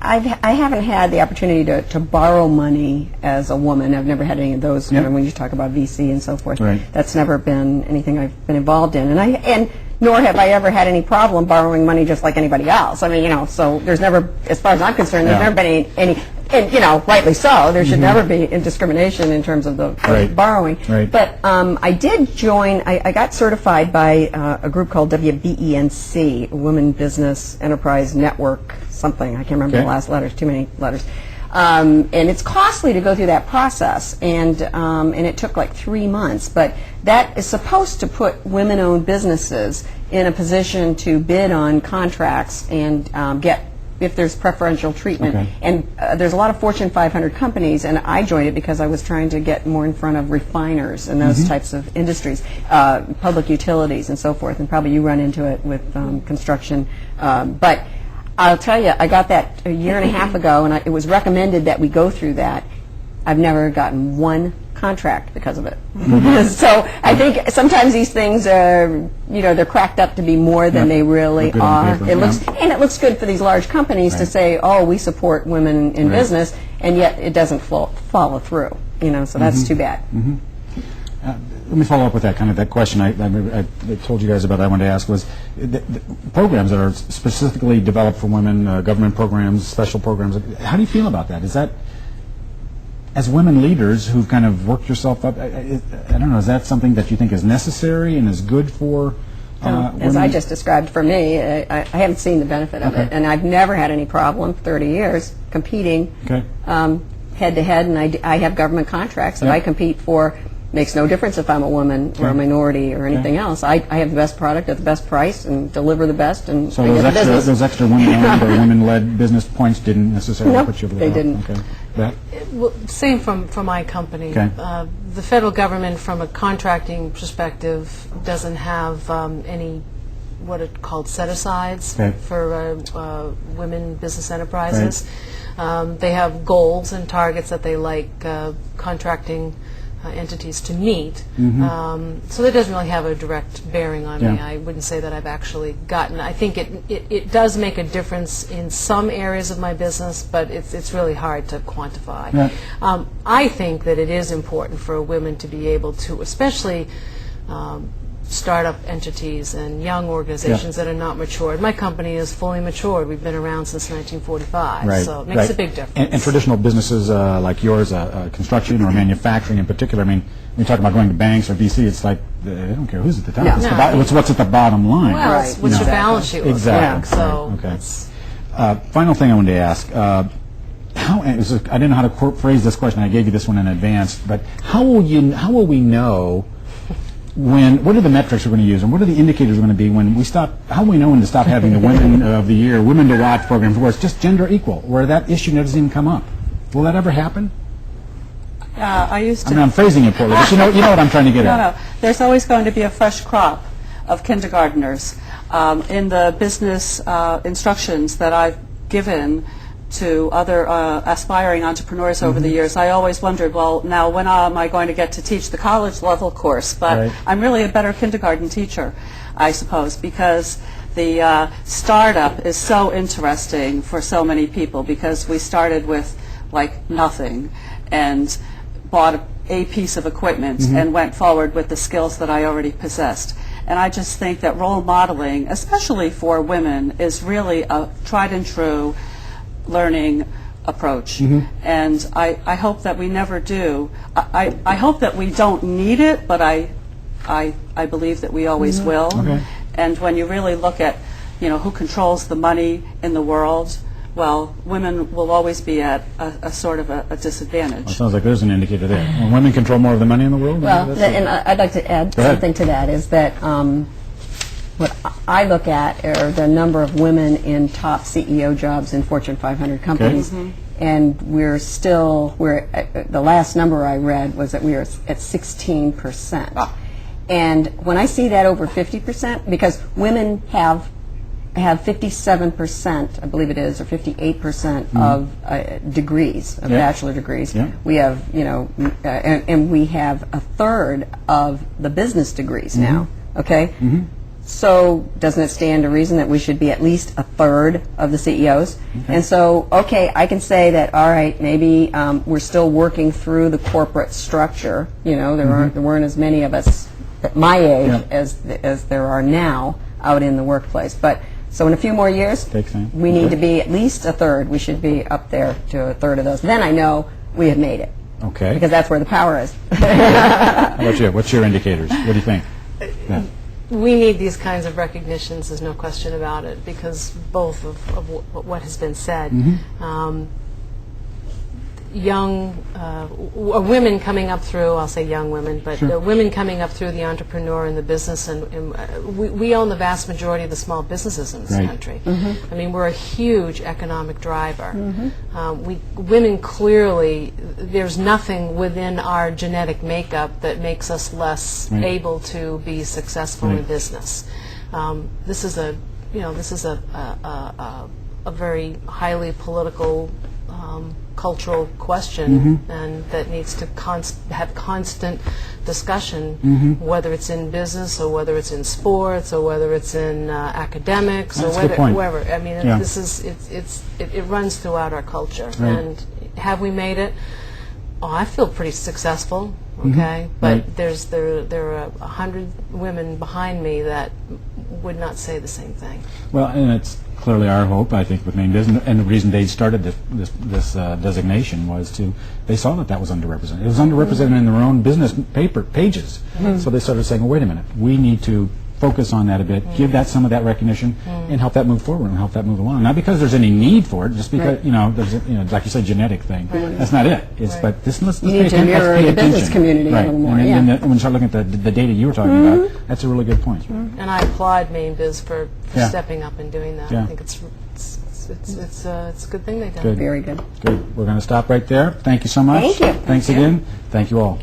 I haven't had the opportunity to borrow money as a woman. I've never had any of those. Yep. You know, when you talk about VC and so forth, Right. that's never been anything I've been involved in. And nor have I ever had any problem borrowing money just like anybody else. I mean, you know, so there's never, as far as I'm concerned, there's never been any, and you know, rightly so. There should never be discrimination in terms of the borrowing. Right. But I did join. I got certified by a group called WBENC, Women Business Enterprise Network, something. I can't remember the last letters. Too many letters. And it's costly to go through that process, and it took like 3 months. But that is supposed to put women-owned businesses in a position to bid on contracts and get, if there's preferential treatment. Okay. And there's a lot of Fortune 500 companies, and I joined it because I was trying to get more in front of refiners and those types of industries, public utilities and so forth. And probably you run into it with construction, but I'll tell you, I got that a year and a half ago, and it was recommended that we go through that. I've never gotten one contract because of it. So I think sometimes these things are, you know, they're cracked up to be more than they really are. Paper, it looks good for these large companies to say, oh, we support women in business, and yet it doesn't follow through. You know, so that's too bad. Let me follow up with that that question I told you guys about. I wanted to ask was the programs that are specifically developed for women, government programs, special programs. How do you feel about that? Is that, as women leaders who've kind of worked yourself up, I don't know, is that something that you think is necessary and is good for as I just described for me, I haven't seen the benefit of it, and I've never had any problem, 30 years, competing head-to-head, and I have government contracts that I compete for. Makes no difference if I'm a woman or a minority or anything else. I have the best product at the best price and deliver the best. And so those extra women-owned or women-led business points didn't necessarily put you over the top? They didn't. Okay. Well, same from my company. Okay. The federal government, from a contracting perspective, doesn't have any what are called set-asides for women business enterprises. They have goals and targets that they like contracting entities to meet. So that doesn't really have a direct bearing on me. I wouldn't say that I've actually gotten. I think it does make a difference in some areas of my business, but it's really hard to quantify. I think that it is important for women to be able to, especially startup entities and young organizations that are not matured. My company is fully matured. We've been around since 1945, so it makes a big difference. And traditional businesses like yours, construction or manufacturing in particular, I mean, when you talk about going to banks or VC, it's like they don't care who's at the top. It's what's at the bottom line. Well, what's your balance sheet look like? So final thing I wanted to ask. I didn't know how to phrase this question. I gave you this one in advance, but how will we know what are the metrics we're going to use, and what are the indicators going to be when we stop? How do we know when to stop having the Women of the Year, Women to Watch programs, where it's just gender equal, where that issue doesn't even come up? Will that ever happen? I'm phrasing it poorly, but you know what I'm trying to get at. No. There's always going to be a fresh crop of kindergartners. In the business instructions that I've given to other aspiring entrepreneurs over the years, I always wondered, well, now when am I going to get to teach the college level course? But I'm really a better kindergarten teacher, I suppose, because the startup is so interesting for so many people, because we started with like nothing and bought a piece of equipment and went forward with the skills that I already possessed. And I just think that role modeling, especially for women, is really a tried and true learning approach, and I hope that we never do. I hope that we don't need it, but I believe that we always will. And when you really look at, who controls the money in the world, well, women will always be at a sort of a disadvantage. Well, it sounds like there's an indicator there. When women control more of the money in the world? Well, and I'd like to add something to that, is that what I look at are the number of women in top CEO jobs in Fortune 500 companies, and the last number I read was that we are at 16%. And when I see that over 50%, because women have 57%, I believe it is, or 58% of degrees, of bachelor degrees. We have, and we have a third of the business degrees now. Okay. so doesn't it stand to reason that we should be at least a third of the CEOs? And so, okay, I can say that, all right, maybe we're still working through the corporate structure. You know, there weren't as many of us at my age as there are now out in the workplace. But so in a few more years, we need to be at least a third. We should be up there to a third of those. Then I know we have made it. Okay. Because that's where the power is. How about you? What's your indicators? What do you think? Yeah. We need these kinds of recognitions, there's no question about it, because both of what has been said. Young women coming up through, I'll say young women, but women coming up through the entrepreneur and the business, and we own the vast majority of the small businesses in this country. I mean, we're a huge economic driver. Women clearly, there's nothing within our genetic makeup that makes us less able to be successful in business. This is a very highly political cultural question, and that needs to have constant discussion, whether it's in business or whether it's in sports or whether it's in academics or wherever. I mean, this is it runs throughout our culture. And have we made it? Oh, I feel pretty successful. Okay, but there are 100 women behind me that would not say the same thing. Well, and it's clearly our hope, I think, with Maine Business, and the reason they started this designation was they saw that was underrepresented. It was underrepresented in their own business pages. So they started saying, well, wait a minute, we need to focus on that a bit, give that some of that recognition, and help that move forward and help that move along. Not because there's any need for it, just because there's like you said, genetic thing. That's not it. It's but let's need to mirror the business community a little more. And then when you start looking at the data you were talking about, that's a really good point. And I applaud Maine Biz for stepping up and doing that. I think it's a good thing they've done. Very good. Good. We're going to stop right there. Thank you so much. Thank you. Thanks again. Thank you all.